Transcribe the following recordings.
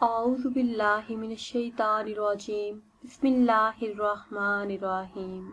اعوذ باللہ من الشیطان الرجیم بسم اللہ الرحمن الرحیم۔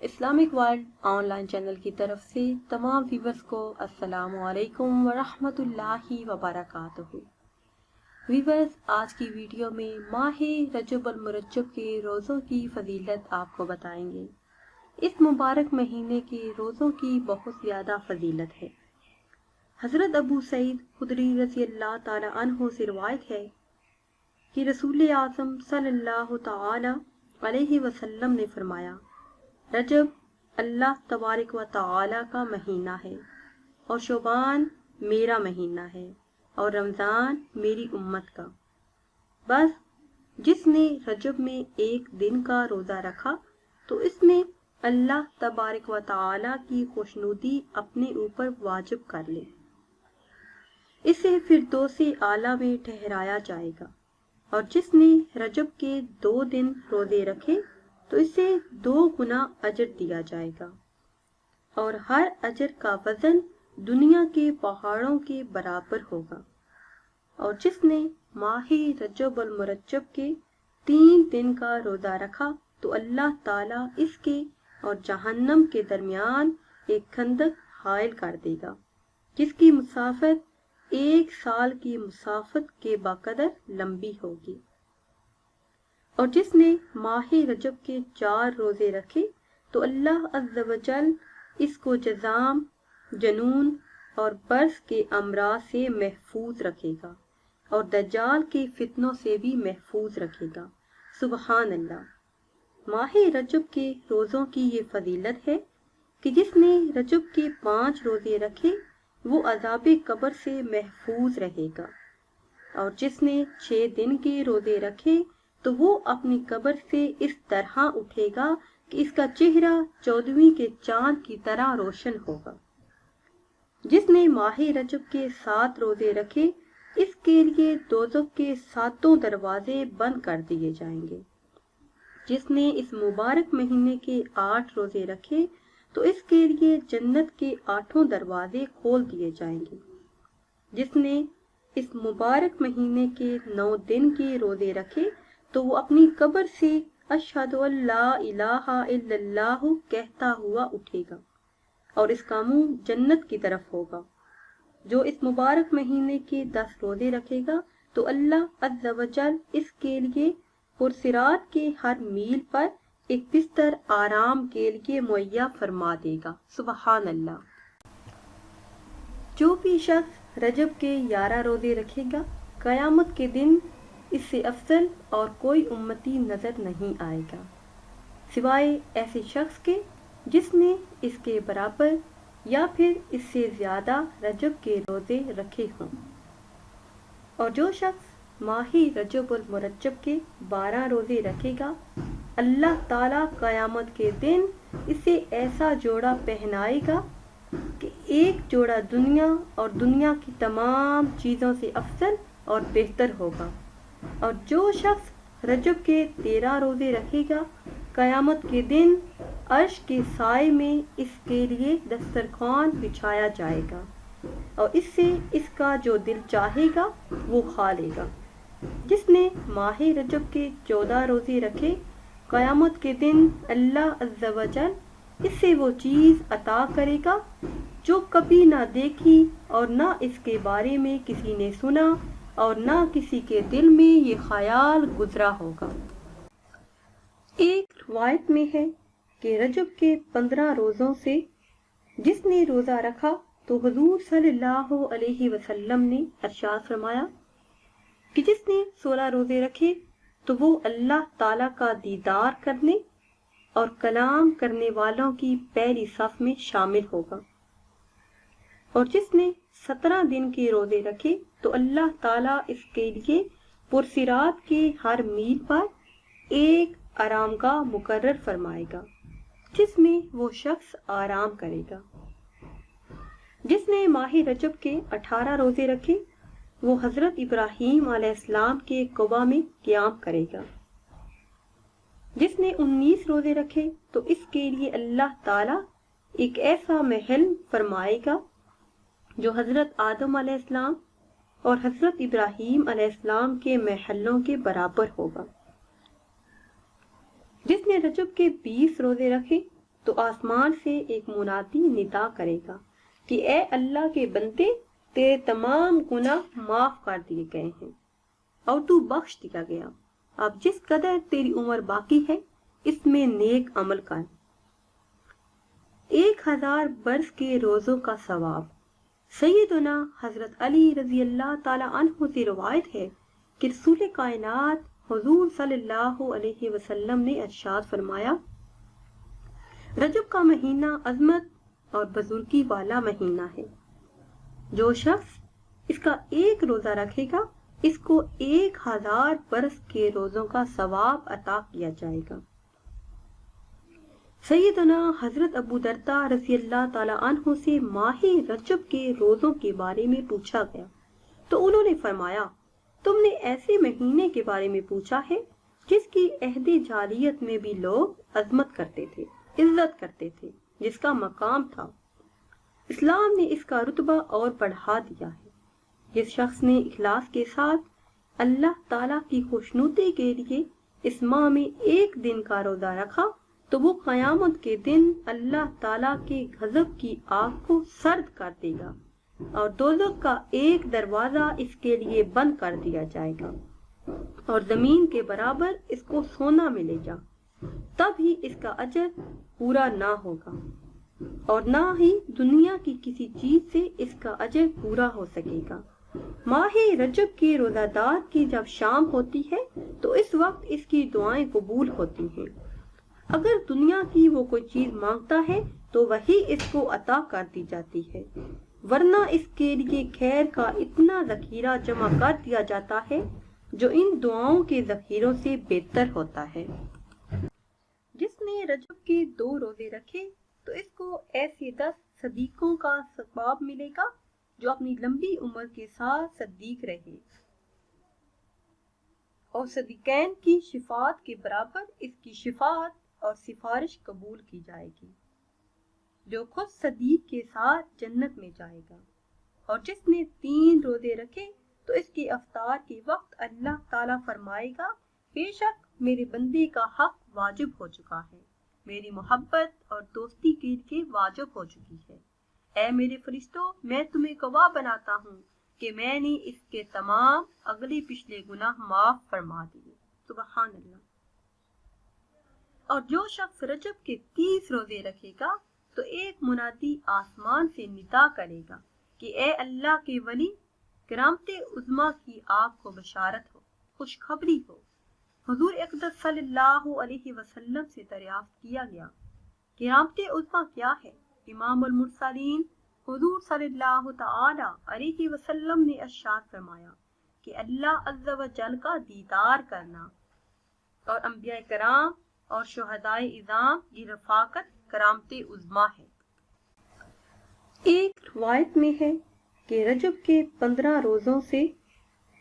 Islamic world on line channel کی طرف سے تمام ویورز کو السلام علیکم ورحمۃ اللہ وبرکاتہ۔ ویورز، آج کی ویڈیو میں ماہ رجب المرجب کے روزوں کی فضیلت آپ کو بتائیں گے۔ اس مبارک مہینے کے روزوں کی بہت زیادہ فضیلت ہے۔ حضرت ابو سعید خدری رضی اللہ تعالی عنہ سے روایت ہے کہ رسول اعظم صلی اللہ تعالی علیہ وسلم نے فرمایا، رجب اللہ تبارک و تعالی کا مہینہ ہے، اور شعبان میرا مہینہ ہے، اور رمضان میری امت کا۔ بس جس نے رجب میں ایک دن کا روزہ رکھا تو اس نے اللہ تبارک و تعالی کی خوشنودی اپنے اوپر واجب کر لی، اسے فردوس اعلیٰ میں ٹھہرایا جائے گا۔ اور جس نے رجب کے 2 دن روزے رکھے تو اسے 2 گنا اجر دیا جائے گا، اور ہر اجر کا وزن دنیا کے پہاڑوں کے برابر ہوگا۔ اور جس نے ماہ رجب المرجب کے 3 دن کا روزہ رکھا تو اللہ تعالیٰ اس کے اور جہنم کے درمیان ایک خندق حائل کر دے گا، جس کی مسافت 1 سال کی مسافت کے بقدر لمبی ہوگی۔ اور جس نے ماہ رجب کے 4 روزے رکھے تو اللہ عز و جل اس کو جذام، جنون اور برص کے امراض سے محفوظ رکھے گا، اور دجال کے فتنوں سے بھی محفوظ رکھے گا۔ سبحان اللہ۔ ماہ رجب کے روزوں کی یہ فضیلت ہے کہ جس نے رجب کے 5 روزے رکھے وہ عذاب قبر سے محفوظ رہے گا، اور جس نے 6 دن کے روزے رکھے تو وہ اپنی قبر سے اس طرح اٹھے گا کہ اس کا چہرہ 14ویں کے چاند کی طرح روشن ہوگا۔ جس نے ماہ رجب کے 7 روزے رکھے اس کے لیے دوزخ کے 7 دروازے بند کر دیے جائیں گے۔ جس نے اس مبارک مہینے کے 8 روزے رکھے تو اس کے لیے جنت کے 8 دروازے کھول دیے جائیں گے۔ جس نے اس مبارک مہینے کے 9 دن کے روزے رکھے تو وہ اپنی قبر سے اشہد ان لا الہ الا اللہ کہتا ہوا اٹھے گا، اور اس کا منہ جنت کی طرف ہوگا۔ جو اس مبارک مہینے کے 10 روزے رکھے گا تو اللہ عز و جل اس کے لیے پرصراط کے ہر میل پر ایک بستر آرام کے لیے مہیا فرما دے گا۔ سبحان اللہ۔ جو بھی شخص رجب کے 11 روزے رکھے گا قیامت کے دن اس سے افضل اور کوئی امتی نظر نہیں آئے گا، سوائے ایسے شخص کے جس نے اس کے برابر یا پھر اس سے زیادہ رجب کے روزے رکھے ہوں۔ اور جو شخص ماہ رجب المرجب کے 12 روزے رکھے گا اللہ تعالیٰ قیامت کے دن اسے ایسا جوڑا پہنائے گا کہ ایک جوڑا دنیا اور دنیا کی تمام چیزوں سے افضل اور بہتر ہوگا۔ اور جو شخص رجب کے 13 روزے رکھے گا قیامت کے دن عرش کے سائے میں اس کے لیے دسترخوان بچھایا جائے گا، اور اس سے اس کا جو دل چاہے گا وہ کھا لے گا۔ جس نے ماہ رجب کے 14 روزے رکھے قیامت کے دن اللہ عز و جل اس سے وہ چیز عطا کرے گا جو کبھی نہ دیکھی اور نہ اس کے بارے میں کسی نے سنا اور نہ کسی کے دل میں یہ خیال گزرا ہوگا۔ ایک روایت میں ہے کہ رجب کے 15 روزوں سے جس نے روزہ رکھا تو حضور صلی اللہ علیہ وسلم نے ارشاد فرمایا کہ جس نے 16 روزے رکھے تو وہ اللہ تعالیٰ کا دیدار کرنے اور کلام کرنے والوں کی پہلی صف میں شامل ہوگا۔ اور جس نے 17 دن کے روزے رکھے تو اللہ تعالیٰ اس کے لیے پرصراط کے ہر میل پر ایک آرام گاہ مقرر فرمائے گا جس میں وہ شخص آرام کرے گا۔ جس نے ماہ رجب کے 18 روزے رکھے وہ حضرت ابراہیم علیہ السلام کے قبا میں قیام کرے گا۔ جس نے 19 روزے رکھے تو اس کے لیے اللہ تعالیٰ ایک ایسا محل فرمائے گا جو حضرت آدم علیہ السلام اور حضرت ابراہیم علیہ السلام کے محلوں کے برابر ہوگا۔ جس نے رجب کے 20 روزے رکھے تو آسمان سے ایک منادی ندا کرے گا کہ اے اللہ کے بندے، تیرے تمام گناہ معاف کر دیے گئے ہیں اور تو بخش دیا گیا۔ اب جس قدر تیری عمر باقی ہے اس میں نیک عمل کر۔ 1000 برس کے روزوں کا ثواب۔ سیدنا حضرت علی رضی اللہ تعالی عنہ سے روایت ہے کہ رسول کائنات حضور صلی اللہ علیہ وسلم نے ارشاد فرمایا، رجب کا مہینہ عظمت اور بزرگی والا مہینہ ہے۔ جو شخص اس کا ایک روزہ رکھے گا اس کو 1000 برس کے روزوں کا ثواب عطا کیا جائے گا۔ سیدنا حضرت ابو درداء رضی اللہ تعالی عنہ سے ماہ رجب کے روزوں کے بارے میں پوچھا گیا تو انہوں نے فرمایا، تم نے ایسے مہینے کے بارے میں پوچھا ہے جس کی عہد جاہلیت میں بھی لوگ عظمت کرتے تھے، عزت کرتے تھے، جس کا مقام تھا۔ اسلام نے اس کا رتبہ اور بڑھا دیا ہے۔ جس شخص نے اخلاص کے ساتھ اللہ تعالیٰ کی خوشنودی کے لیے اس ماہ میں ایک دن کا روزہ رکھا تو وہ قیامت کے دن اللہ تعالیٰ کے غضب کی آگ کو سرد کر دے گا اور دوزخ کا ایک دروازہ اس کے لیے بند کر دیا جائے گا اور زمین کے برابر اس کو سونا ملے گا، تب ہی اس کا اجر پورا نہ ہوگا اور نہ ہی دنیا کی کسی چیز سے اس کا اجر پورا ہو سکے گا۔ ماہ رجب کے روزہ دار کی جب شام ہوتی ہے تو اس وقت اس کی دعائیں قبول ہوتی ہیں۔ اگر دنیا کی وہ کوئی چیز مانگتا ہے تو وہی اس کو عطا کر دی جاتی ہے، ورنہ اس کے لیے خیر کا اتنا ذخیرہ جمع کر دیا جاتا ہے جو ان دعاؤں کے ذخیروں سے بہتر ہوتا ہے۔ جس نے رجب کے 2 روزے رکھے تو اس کو ایسے 10 صدیقوں کا ثواب ملے گا جو اپنی لمبی عمر کے ساتھ صدیق رہے اور صدیقین کی شفاعت کے برابر اس کی شفاعت اور سفارش قبول کی جائے گی، جو خود صدیق کے ساتھ جنت میں جائے گا۔ اور جس نے 3 روزے رکھے تو اس کے افطار کے وقت اللہ تعالیٰ فرمائے گا، بے شک میرے بندے کا حق واجب ہو چکا ہے، میری محبت اور دوستی کے لیے واجب ہو چکی ہے۔ اے میرے فرشتوں، میں تمہیں گواہ بناتا ہوں کہ میں نے اس کے تمام اگلے پچھلے گناہ معاف فرما دیے۔ سبحان اللہ۔ اور جو شخص رجب کے 30 روزے رکھے گا تو ایک منادی آسمان سے ندا کرے گا کہ اے اللہ کے ولی، کرامت عظمیٰ کی آپ کو بشارت ہو، خوشخبری ہو۔ حضور اقدس صلی اللہ علیہ وسلم سے دریافت کیا گیا، کرامت عظمیٰ کیا ہے؟ امام المرسلین حضور صلی اللہ تعالی علیہ وسلم نے ارشاد فرمایا کہ اللہ عز و جل کا دیدار کرنا اور انبیاء کرام اور شہدائے اعظام کی رفاقت کرامت عظمیٰ ہے۔ ایک روایت میں ہے کہ رجب کے 15 روزوں سے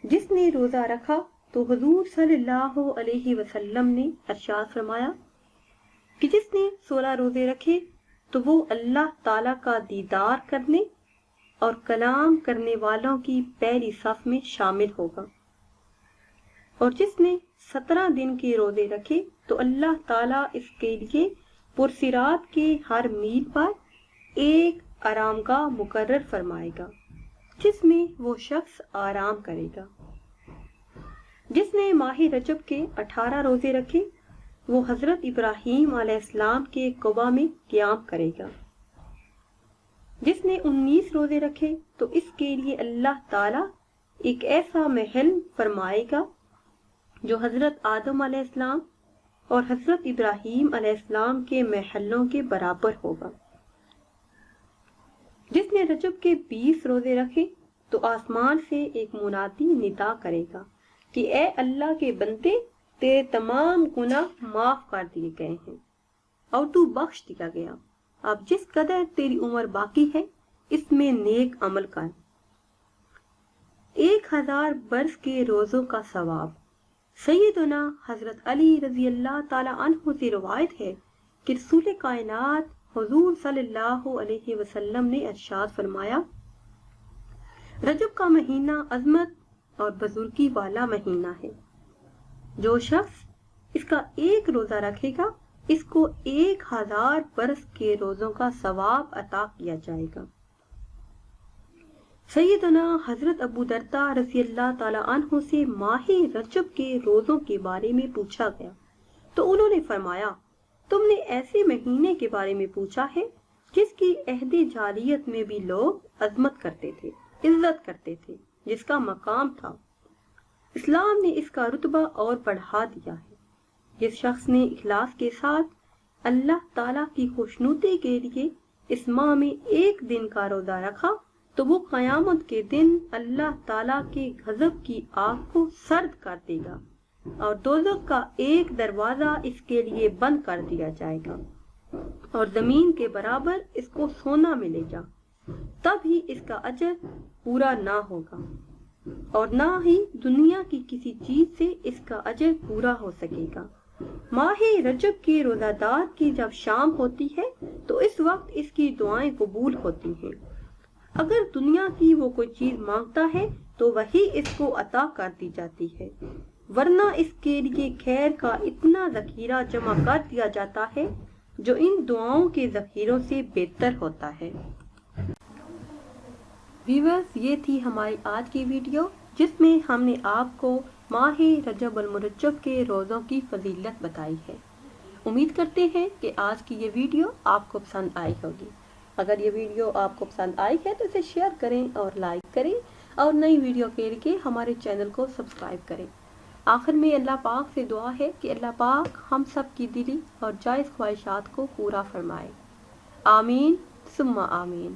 جس نے روزہ رکھا تو حضور صلی اللہ علیہ وسلم نے ارشاد فرمایا کہ جس نے 16 روزے رکھے تو وہ اللہ تعالیٰ کا دیدار کرنے اور کلام کرنے والوں کی پہلی صف میں شامل ہوگا، اور جس نے 17 دن کے روزے رکھے تو اللہ تعالیٰ اس کے لیے پرصراط کے ہر میل پر ایک آرام گاہ مقرر فرمائے گا جس میں وہ شخص آرام کرے گا۔ جس نے ماہ رجب کے 18 روزے رکھے وہ حضرت ابراہیم علیہ السلام کے قبا میں قیام کرے گا۔ جس نے 19 روزے رکھے تو اس کے لیے اللہ تعالیٰ ایک ایسا محل فرمائے گا جو حضرت آدم علیہ السلام اور حضرت ابراہیم علیہ السلام کے محلوں کے برابر ہوگا۔ جس نے رجب کے 20 روزے رکھے تو آسمان سے ایک منادی ندا کرے گا کہ اے اللہ کے بندے، تیرے تمام گناہ معاف کر دیے گئے ہیں اور تو بخش دیا گیا۔ اب جس قدر تیری عمر باقی ہے اس میں نیک عمل کر۔ 1000 برس کے روزوں کا ثواب۔ سیدنا حضرت علی رضی اللہ تعالی عنہ سے روایت ہے کہ رسول کائنات حضور صلی اللہ علیہ وسلم نے ارشاد فرمایا، رجب کا مہینہ عظمت اور بزرگی والا مہینہ ہے۔ جو شخص اس کا ایک روزہ رکھے گا اس کو 1000 برس کے روزوں کا ثواب عطا کیا جائے گا۔ سیدنا حضرت ابو درداء رضی اللہ تعالی عنہ سے ماہ رجب کے روزوں کے بارے میں پوچھا گیا تو انہوں نے فرمایا، تم نے ایسے مہینے کے بارے میں پوچھا ہے جس کی عہد جاہلیت میں بھی لوگ عظمت کرتے تھے، عزت کرتے تھے، جس کا مقام تھا۔ اسلام نے اس کا رتبہ اور بڑھا دیا ہے۔ جس شخص نے اخلاص کے ساتھ اللہ تعالیٰ کی خوشنودی کے لیے اس ماہ میں ایک دن کا روزہ رکھا تو وہ قیامت کے دن اللہ تعالیٰ کے غضب کی آگ کو سرد کر دے گا اور دوزخ کا ایک دروازہ اس کے لیے بند کر دیا جائے گا اور زمین کے برابر اس کو سونا ملے گا، تب ہی اس کا اجر پورا نہ ہوگا اور نہ ہی دنیا کی کسی چیز سے اس کا اجر پورا ہو سکے گا۔ ماہ رجب کے روزہ دار کی جب شام ہوتی ہے تو اس وقت اس کی دعائیں قبول ہوتی ہیں۔ اگر دنیا کی وہ کوئی چیز مانگتا ہے تو وہی اس کو عطا کر دی جاتی ہے، ورنہ اس کے لیے خیر کا اتنا ذخیرہ جمع کر دیا جاتا ہے جو ان دعاؤں کے ذخیروں سے بہتر ہوتا ہے۔ ویورز، یہ تھی ہماری آج کی ویڈیو جس میں ہم نے آپ کو ماہ رجب المرجب کے روزوں کی فضیلت بتائی ہے۔ امید کرتے ہیں کہ آج کی یہ ویڈیو آپ کو پسند آئی ہوگی۔ اگر یہ ویڈیو آپ کو پسند آئی ہے تو اسے شیئر کریں اور لائک کریں اور نئی ویڈیو کے لیے ہمارے چینل کو سبسکرائب کریں۔ آخر میں اللہ پاک سے دعا ہے کہ اللہ پاک ہم سب کی دلی اور جائز خواہشات کو پورا فرمائے۔ آمین ثم آمین۔